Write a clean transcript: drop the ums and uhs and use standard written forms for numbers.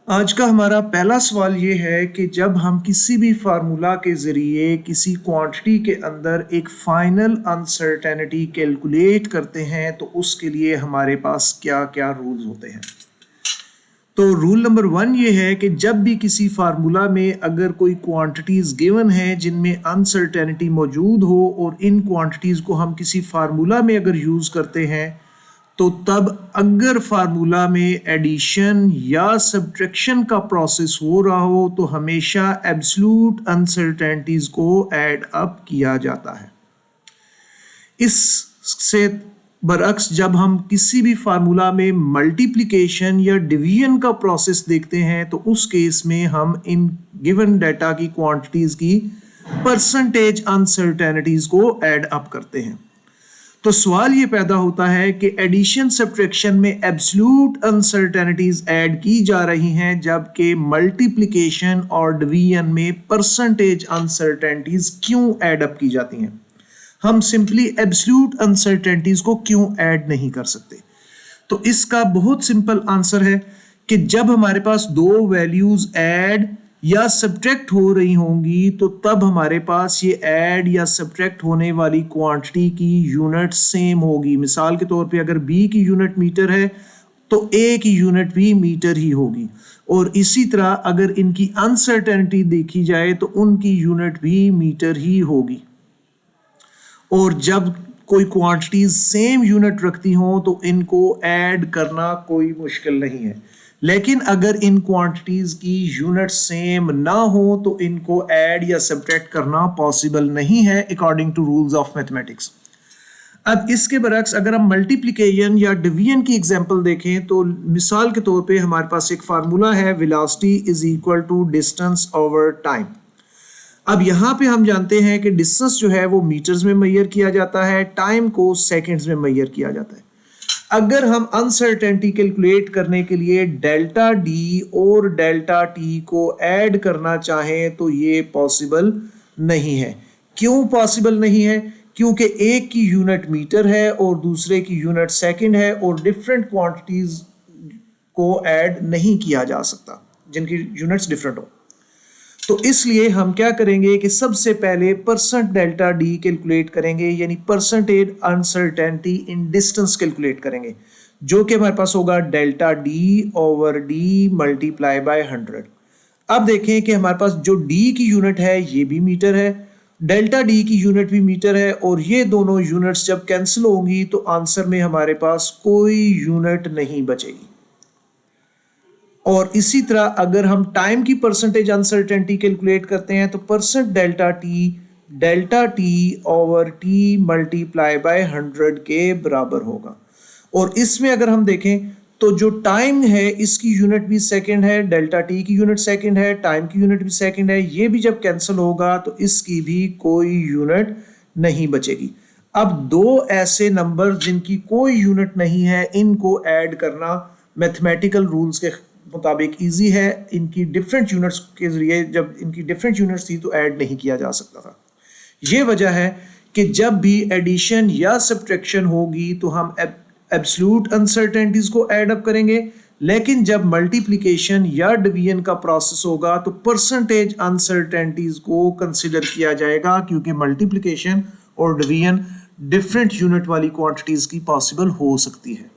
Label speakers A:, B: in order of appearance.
A: آج کا ہمارا پہلا سوال یہ ہے کہ جب ہم کسی بھی فارمولا کے ذریعے کسی کوانٹٹی کے اندر ایک فائنل انسرٹینٹی کیلکولیٹ کرتے ہیں تو اس کے لیے ہمارے پاس کیا کیا رولز ہوتے ہیں۔ تو رول نمبر 1 یہ ہے کہ جب بھی کسی فارمولا میں اگر کوئی کوانٹٹیز گیون ہیں جن میں انسرٹینٹی موجود ہو اور ان کوانٹٹیز کو ہم کسی فارمولا میں اگر یوز کرتے ہیں تو تب اگر فارمولا میں ایڈیشن یا سبٹریکشن کا پروسیس ہو رہا ہو تو ہمیشہ ایبسلوٹ انسرٹینٹیز کو ایڈ اپ کیا جاتا ہے۔ اس سے برعکس جب ہم کسی بھی فارمولا میں ملٹیپلیکیشن یا ڈویژن کا پروسیس دیکھتے ہیں تو اس کیس میں ہم ان گیون ڈیٹا کی کوانٹٹیز کی پرسنٹیج انسرٹینٹیز کو ایڈ اپ کرتے ہیں۔ تو سوال یہ پیدا ہوتا ہے کہ ایڈیشن سبٹریکشن میں ایبسلوٹ انسرٹینٹیز ایڈ کی جا رہی ہیں جبکہ ملٹیپلیکیشن اور ڈویژن میں پرسنٹیج انسرٹینٹیز کیوں ایڈ اپ کی جاتی ہیں؟ ہم سمپلی ایبسلوٹ انسرٹینٹیز کو کیوں ایڈ نہیں کر سکتے؟ تو اس کا بہت سمپل آنسر ہے کہ جب ہمارے پاس دو ویلیوز ایڈ یا سبٹریکٹ ہو رہی ہوں گی تو تب ہمارے پاس یہ ایڈ یا سبٹریکٹ ہونے والی کوانٹٹی کی یونٹ سیم ہوگی۔ مثال کے طور پہ اگر B کی یونٹ میٹر ہے تو A کی یونٹ بھی میٹر ہی ہوگی، اور اسی طرح اگر ان کی انسرٹینٹی دیکھی جائے تو ان کی یونٹ بھی میٹر ہی ہوگی۔ اور جب کوئی کوانٹٹیز سیم یونٹ رکھتی ہوں تو ان کو ایڈ کرنا کوئی مشکل نہیں ہے، لیکن اگر ان کوانٹٹیز کی یونٹ سیم نہ ہو تو ان کو ایڈ یا سبٹریکٹ کرنا پاسبل نہیں ہے according to rules of mathematics. اب اس کے برعکس اگر ہم ملٹیپلیکیشن یا ڈویژن کی ایگزامپل دیکھیں تو مثال کے طور پہ ہمارے پاس ایک فارمولا ہے velocity is equal to distance over time۔ اب یہاں پہ ہم جانتے ہیں کہ ڈسٹنس جو ہے وہ میٹرز میں میئر کیا جاتا ہے، ٹائم کو سیکنڈز میں میئر کیا جاتا ہے۔ اگر ہم انسرٹینٹی کیلکولیٹ کرنے کے لیے ڈیلٹا ڈی اور ڈیلٹا ٹی کو ایڈ کرنا چاہیں تو یہ پاسبل نہیں ہے۔ کیوں پاسبل نہیں ہے؟ کیونکہ ایک کی یونٹ میٹر ہے اور دوسرے کی یونٹ سیکنڈ ہے اور ڈفرینٹ کوانٹٹیز کو ایڈ نہیں کیا جا سکتا جن کی یونٹس ڈفرینٹ ہو۔ تو اس لیے ہم کیا کریں گے کہ سب سے پہلے پرسنٹ ڈیلٹا ڈی کیلکولیٹ کریں گے، یعنی پرسنٹیج انسرٹینٹی ان ڈسٹنس کیلکولیٹ کریں گے، جو کہ ہمارے پاس ہوگا delta D over D multiply by 100۔ اب دیکھیں کہ ہمارے پاس جو ڈی کی یونٹ ہے یہ بھی میٹر ہے، ڈیلٹا ڈی کی یونٹ بھی میٹر ہے، اور یہ دونوں یونٹس جب کینسل ہوں گی تو آنسر میں ہمارے پاس کوئی یونٹ نہیں بچے گی۔ اور اسی طرح اگر ہم ٹائم کی پرسنٹیج انسرٹینٹی کیلکولیٹ کرتے ہیں تو percent delta T over T multiply by 100 کے برابر ہوگا۔ اور اس میں اگر ہم دیکھیں تو جو ٹائم ہے اس کی یونٹ بھی سیکنڈ ہے، ڈیلٹا ٹی کی یونٹ سیکنڈ ہے، ٹائم کی یونٹ بھی سیکنڈ ہے، یہ بھی جب کینسل ہوگا تو اس کی بھی کوئی یونٹ نہیں بچے گی۔ اب دو ایسے نمبر جن کی کوئی یونٹ نہیں ہے ان کو ایڈ کرنا میتھمیٹیکل رولز کے مطابق ایزی ہے، ان کی ڈفرینٹ یونٹس کے ذریعے جب ان کی ڈفرینٹ یونٹس تھی تو ایڈ نہیں کیا جا سکتا تھا۔ یہ وجہ ہے کہ جب بھی ایڈیشن یا سبٹریکشن ہوگی تو ہم ایبسلوٹ انسرٹینٹیز کو ایڈ اپ کریں گے، لیکن جب ملٹیپلیکیشن یا ڈویژن کا پروسیس ہوگا تو پرسنٹیج انسرٹینٹیز کو کنسیڈر کیا جائے گا، کیونکہ ملٹیپلیکیشن اور ڈویژن ڈفرینٹ یونٹ والی کوانٹٹیز کی پاسبل ہو سکتی ہے۔